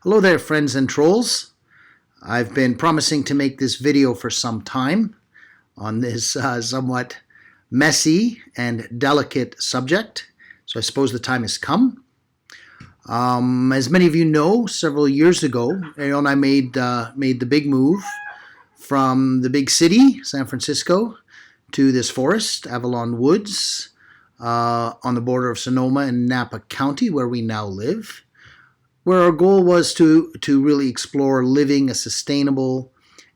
Hello there, friends and trolls. I've been promising to make this video for some time on this somewhat messy and delicate subject, so I suppose the time has come. As many of you know, several years ago, Ariel and I made the big move from the big city, San Francisco, to this forest, Avalon-Woods, on the border of Sonoma and Napa County, where we now live, where our goal was to really explore living a sustainable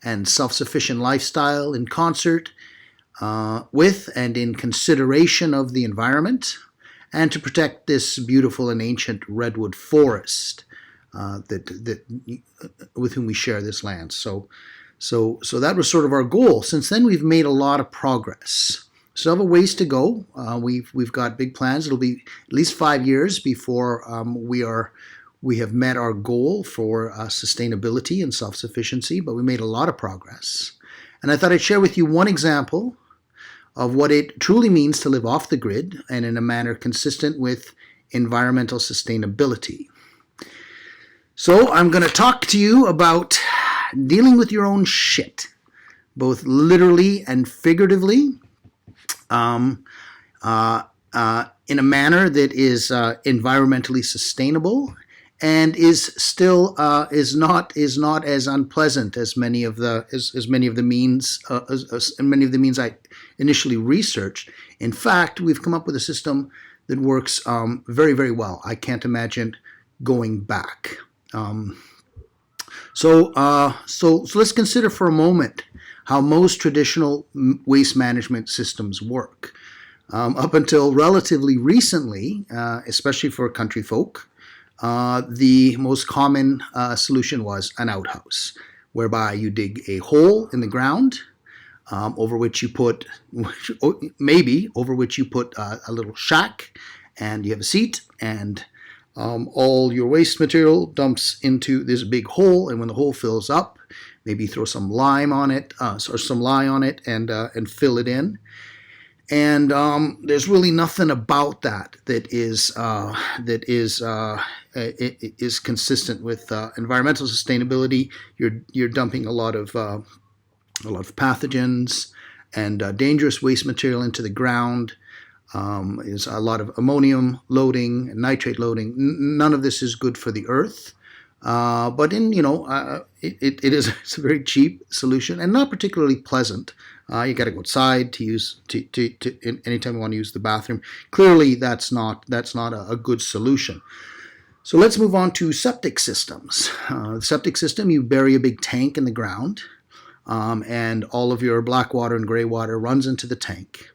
and self-sufficient lifestyle in concert with and in consideration of the environment, and to protect this beautiful and ancient redwood forest with whom we share this land. So that was sort of our goal. Since then, we've made a lot of progress. Still have a ways to go. We've got big plans. It'll be at least 5 years before we have met our goal for sustainability and self-sufficiency, but we made a lot of progress. And I thought I'd share with you one example of what it truly means to live off the grid and in a manner consistent with environmental sustainability. So I'm going to talk to you about dealing with your own shit, both literally and figuratively, in a manner that is environmentally sustainable and is still is not as unpleasant as many of the means I initially researched. In fact, we've come up with a system that works very, very well. I can't imagine going back. So let's consider for a moment how most traditional waste management systems work. Up until relatively recently, especially for country folk, the most common solution was an outhouse, whereby you dig a hole in the ground, over which you put a little shack, and you have a seat, and all your waste material dumps into this big hole, and when the hole fills up, maybe throw some lime on it, or some lye on it, and fill it in. And there's really nothing about that is consistent with environmental sustainability. You're dumping a lot of pathogens and dangerous waste material into the ground. Is a lot of ammonium loading and nitrate loading. None of this is good for the earth. But it's a very cheap solution and not particularly pleasant. You got to go outside to use anytime you want to use the bathroom. Clearly, that's not a good solution. So let's move on to septic systems. The septic system, you bury a big tank in the ground, and all of your black water and gray water runs into the tank.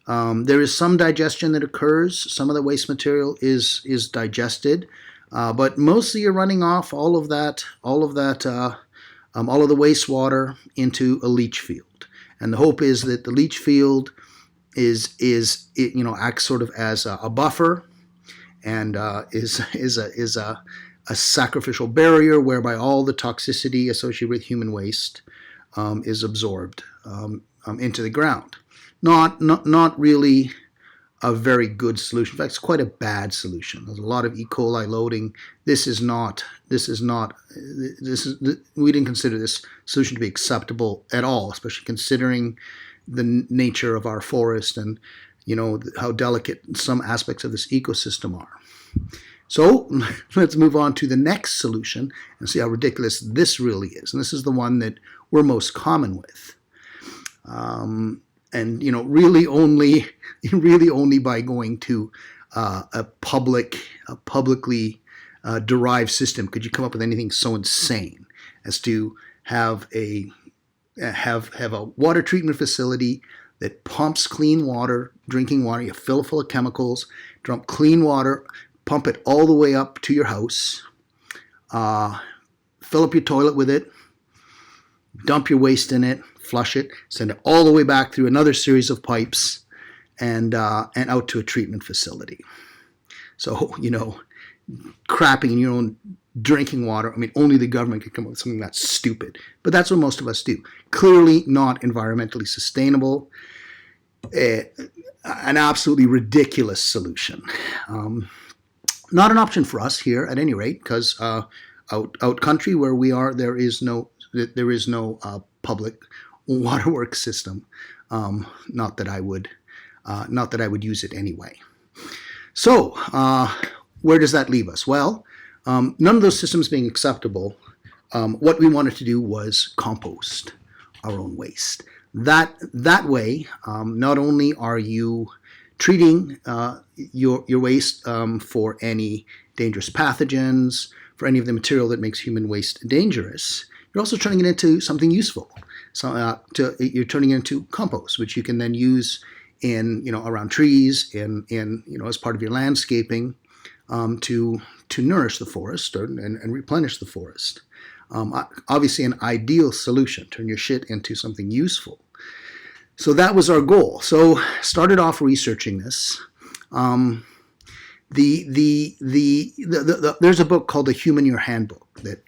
There is some digestion that occurs. Some of the waste material is digested. But mostly you're running off all of the wastewater into a leach field, and the hope is that the leach field acts sort of as a buffer, and is a sacrificial barrier whereby all the toxicity associated with human waste is absorbed into the ground. Not really a very good solution. In fact, it's quite a bad solution. There's a lot of E. coli loading. We didn't consider this solution to be acceptable at all, especially considering the nature of our forest and how delicate some aspects of this ecosystem are. So let's move on to the next solution and see how ridiculous this really is. And this is the one that we're most common with. And really only by going to a publicly derived system could you come up with anything so insane as to have a water treatment facility that pumps clean water, drinking water. You fill it full of chemicals, dump clean water, pump it all the way up to your house, fill up your toilet with it, dump your waste in it, flush it, send it all the way back through another series of pipes and out to a treatment facility. So, crapping in your own drinking water, only the government could come up with something that's stupid. But that's what most of us do. Clearly not environmentally sustainable. An absolutely ridiculous solution. Not an option for us here, at any rate, because out country where we are, there is no public waterworks system. Not that I would use it anyway. So where does that leave us? Well, none of those systems being acceptable, what we wanted to do was compost our own waste. That way, not only are you treating your waste for any dangerous pathogens, for any of the material that makes human waste dangerous, you're also turning it into something useful. So you're turning it into compost, which you can then use in around trees, in as part of your landscaping, to nourish the forest and replenish the forest. Obviously, an ideal solution: turn your shit into something useful. So that was our goal. So started off researching this. There's a book called the Humanure Handbook that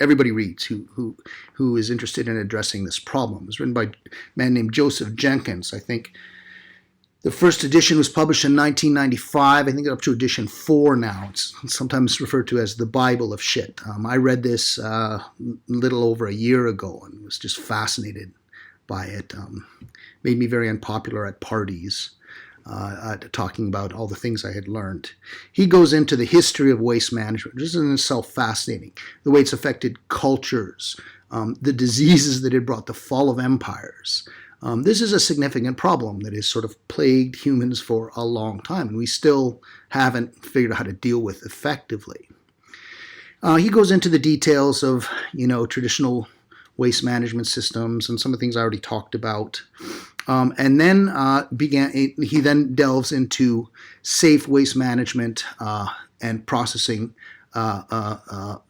everybody reads who is interested in addressing this problem. It was written by a man named Joseph Jenkins. I think the first edition was published in 1995. I think it's up to edition 4 now. It's sometimes referred to as the Bible of Shit. I read this a little over a year ago and was just fascinated by it. Made me very unpopular at parties, talking about all the things I had learned. He goes into the history of waste management, which is in itself fascinating. The way it's affected cultures, the diseases that it brought, the fall of empires. This is a significant problem that has sort of plagued humans for a long time, and we still haven't figured out how to deal with effectively. He goes into the details of, traditional waste management systems and some of the things I already talked about. And then he then delves into safe waste management and processing, the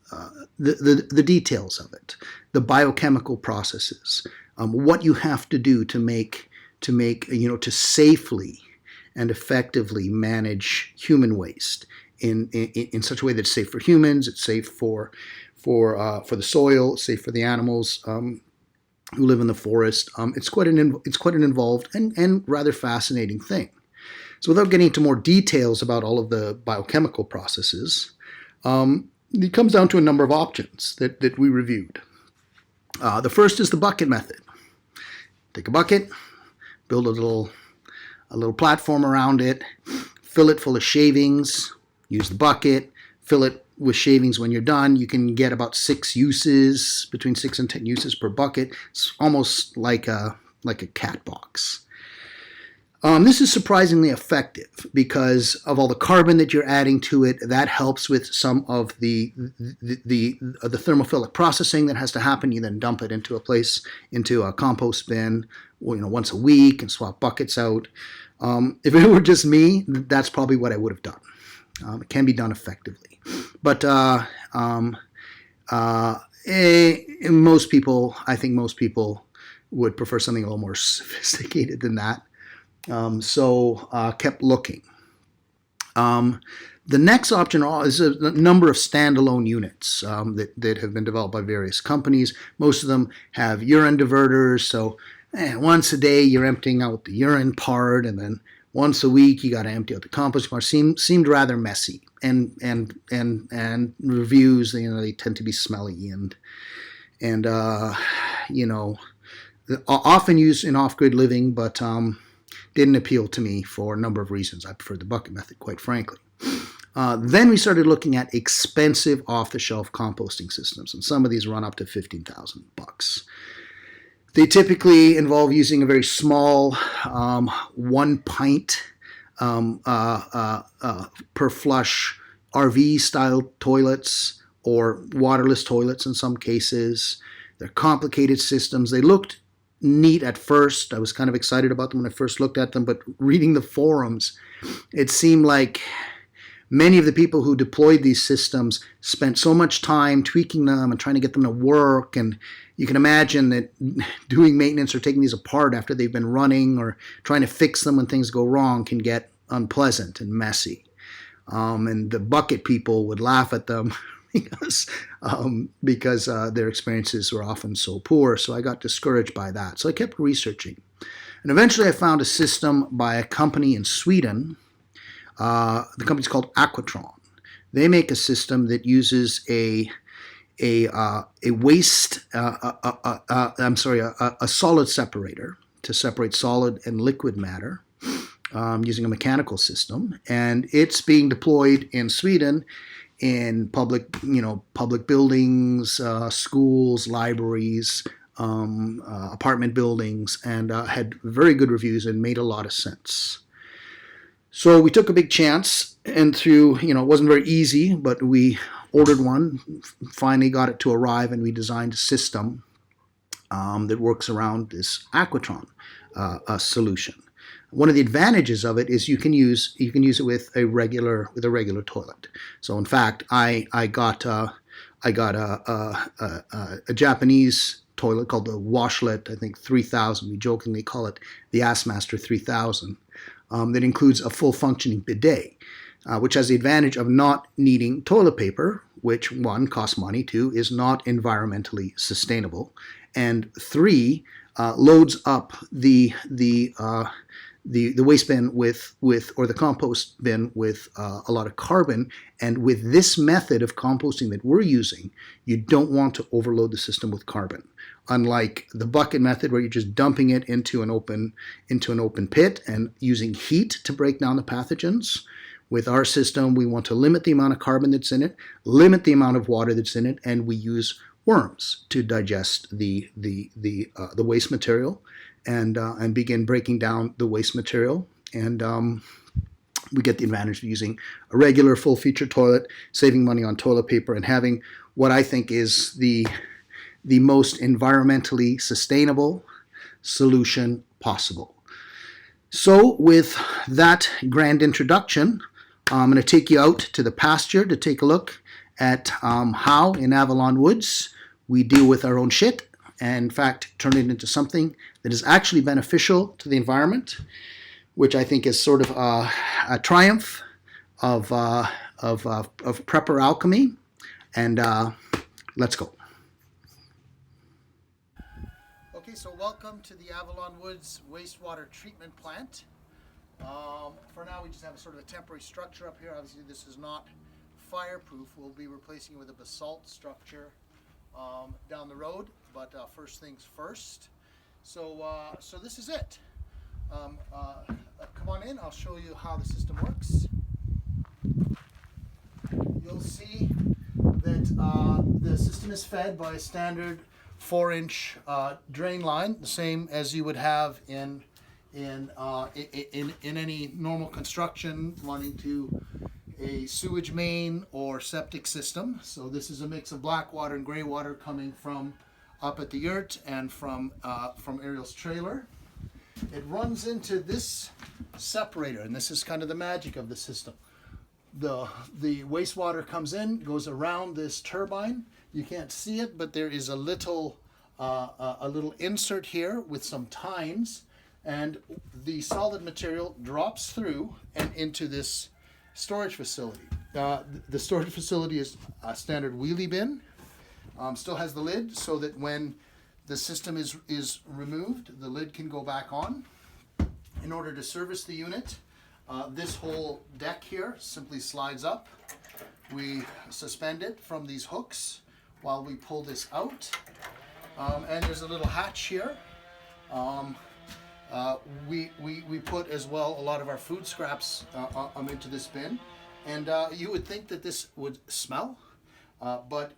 details of it, the biochemical processes, what you have to do to safely and effectively manage human waste in such a way that's safe for humans, it's safe for the soil, it's safe for the animals who live in the forest. It's quite an involved and rather fascinating thing. So without getting into more details about all of the biochemical processes, it comes down to a number of options that we reviewed. The first is the bucket method. Take a bucket, build a little platform around it, fill it full of shavings, use the bucket, fill it with shavings when you're done. You can get about 6 uses, between 6 and 10 uses per bucket. It's almost like a cat box. This is surprisingly effective because of all the carbon that you're adding to it. That helps with some of the thermophilic processing that has to happen. You then dump it into a compost bin, once a week, and swap buckets out. If it were just me, that's probably what I would have done. It can be done effectively. But most people would prefer something a little more sophisticated than that. So kept looking. The next option is a number of standalone units that have been developed by various companies. Most of them have urine diverters. So once a day you're emptying out the urine part, and then once a week you got to empty out the compost part. Seemed rather messy, and reviews, they tend to be smelly and often used in off-grid living, but didn't appeal to me for a number of reasons. I preferred the bucket method, quite frankly. Then we started looking at expensive off-the-shelf composting systems, and some of these run up to $15,000. They typically involve using a very small 1 pint per flush RV-style toilets or waterless toilets in some cases. They're complicated systems. They looked neat at first. I was kind of excited about them when I first looked at them, but reading the forums, it seemed like many of the people who deployed these systems spent so much time tweaking them and trying to get them to work, and you can imagine that doing maintenance or taking these apart after they've been running or trying to fix them when things go wrong can get unpleasant and messy. And the bucket people would laugh at them because their experiences were often so poor. So I got discouraged by that. So I kept researching. And eventually I found a system by a company in Sweden. The company's called Aquatron. They make a system that uses a waste, a solid separator to separate solid and liquid matter using a mechanical system, and it's being deployed in Sweden in public buildings, schools, libraries, apartment buildings, and had very good reviews and made a lot of sense. So we took a big chance, and through, it wasn't very easy, but we ordered one, finally got it to arrive, and we designed a system that works around this Aquatron solution. One of the advantages of it is you can use it with a regular toilet. So in fact, I got a Japanese toilet called the Washlet, I think 3000. We jokingly call it the Assmaster 3000. That includes a full functioning bidet, which has the advantage of not needing toilet paper, which, one, costs money, two, is not environmentally sustainable, and three, loads up the waste bin or the compost bin with a lot of carbon. And with this method of composting that we're using, you don't want to overload the system with carbon. Unlike the bucket method, where you're just dumping it into an open pit and using heat to break down the pathogens, with our system, we want to limit the amount of carbon that's in it, limit the amount of water that's in it, and we use worms to digest the waste material and begin breaking down the waste material. And we get the advantage of using a regular full-featured toilet, saving money on toilet paper, and having what I think is the most environmentally sustainable solution possible. So with that grand introduction, I'm going to take you out to the pasture to take a look at how in Avalon-Woods we deal with our own shit, and in fact turn it into something that is actually beneficial to the environment, which I think is sort of a triumph of prepper alchemy. And let's go. Okay, so welcome to the Avalon-Woods wastewater treatment plant. For now, we just have a sort of a temporary structure up here. Obviously, this is not fireproof. We'll be replacing it with a basalt structure down the road. But first things first. So this is it. Come on in. I'll show you how the system works. You'll see that the system is fed by a standard 4-inch drain line, the same as you would have in any normal construction running to a sewage main or septic system. So this is a mix of black water and gray water coming from up at the yurt and from Ariel's trailer. It runs into this separator, and this is kind of the magic of the system. The wastewater comes in, goes around this turbine. You can't see it, but there is a little insert here with some tines, and the solid material drops through and into this storage facility. The storage facility is a standard wheelie bin. Still has the lid so that when the system is removed, the lid can go back on. In order to service the unit, this whole deck here simply slides up. We suspend it from these hooks while we pull this out. And there's a little hatch here. We put as well a lot of our food scraps into this bin. And you would think that this would smell, but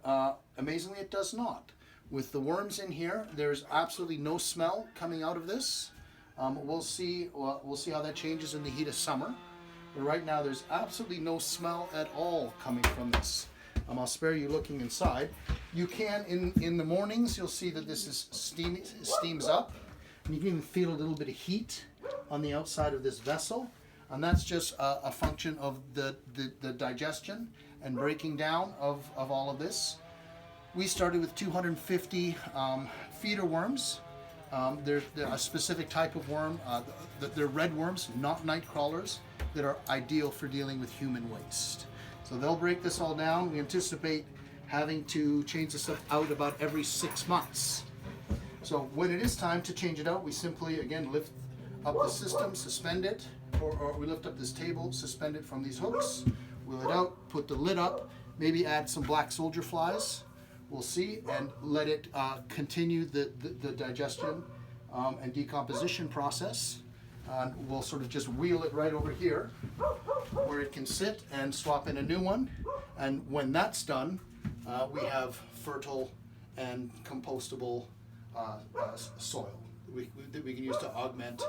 amazingly it does not. With the worms in here, there's absolutely no smell coming out of this. We'll see how that changes in the heat of summer. But right now there's absolutely no smell at all coming from this. I'll spare you looking inside. You can, in the mornings, you'll see that this is steams up. And you can even feel a little bit of heat on the outside of this vessel. And that's just a function of the digestion and breaking down of all of this. We started with 250 feeder worms. They're a specific type of worm. They're red worms, not night crawlers, that are ideal for dealing with human waste. So they'll break this all down. We anticipate having to change this out about every 6 months. So when it is time to change it out, we simply, again, lift up the system, suspend it, or we lift up this table, suspend it from these hooks, wheel it out, put the lid up, maybe add some black soldier flies, we'll see, and let it continue the digestion and decomposition process. We'll sort of just wheel it right over here where it can sit and swap in a new one. And when that's done, we have fertile and compostable soil that we can use to augment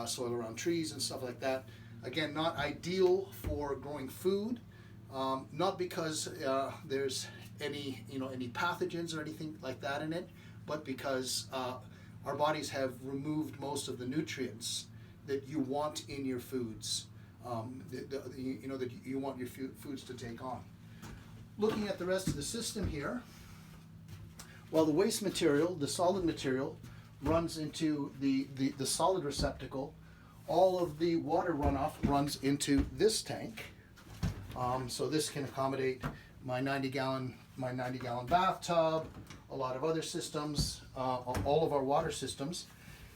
soil around trees and stuff like that. Again, not ideal for growing food, not because there's any pathogens or anything like that in it, but because our bodies have removed most of the nutrients that you want in your foods, that you want your foods to take on. Looking at the rest of the system here, while the waste material, the solid material, runs into the solid receptacle, all of the water runoff runs into this tank. So this can accommodate my 90-gallon bathtub, a lot of other systems, all of our water systems.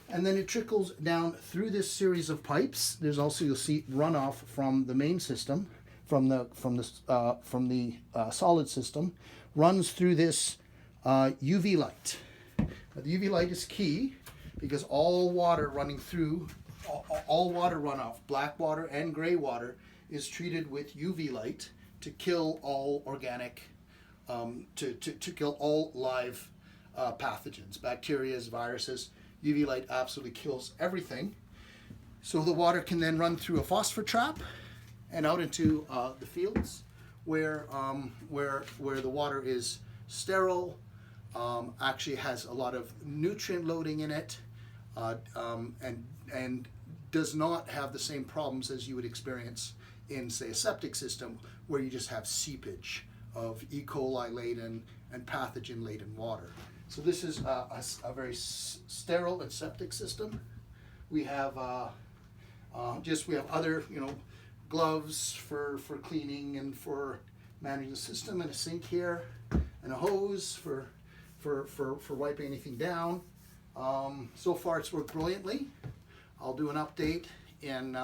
And then it trickles down through this series of pipes. There's also, you'll see, runoff from the main system, from the solid system, runs through this UV light. Now, the UV light is key because all water running through, all water runoff, black water and gray water, is treated with UV light to kill all organic, to kill all live pathogens, bacteria, viruses. UV light absolutely kills everything. So the water can then run through a phosphor trap and out into the fields where the water is sterile, actually has a lot of nutrient loading in it, and does not have the same problems as you would experience in, say, a septic system where you just have seepage of E. coli laden and pathogen laden water. So this is a very sterile and septic system. We have we have other gloves for cleaning and for managing the system, and a sink here, and a hose for wiping anything down. So far it's worked brilliantly. I'll do an update in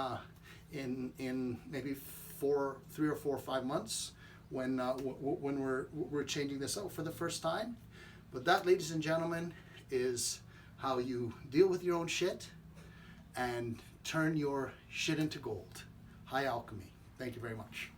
maybe 3 or 4 or 5 months when we're changing this out for the first time. But that, ladies and gentlemen, is how you deal with your own shit and turn your shit into gold. High alchemy. Thank you very much.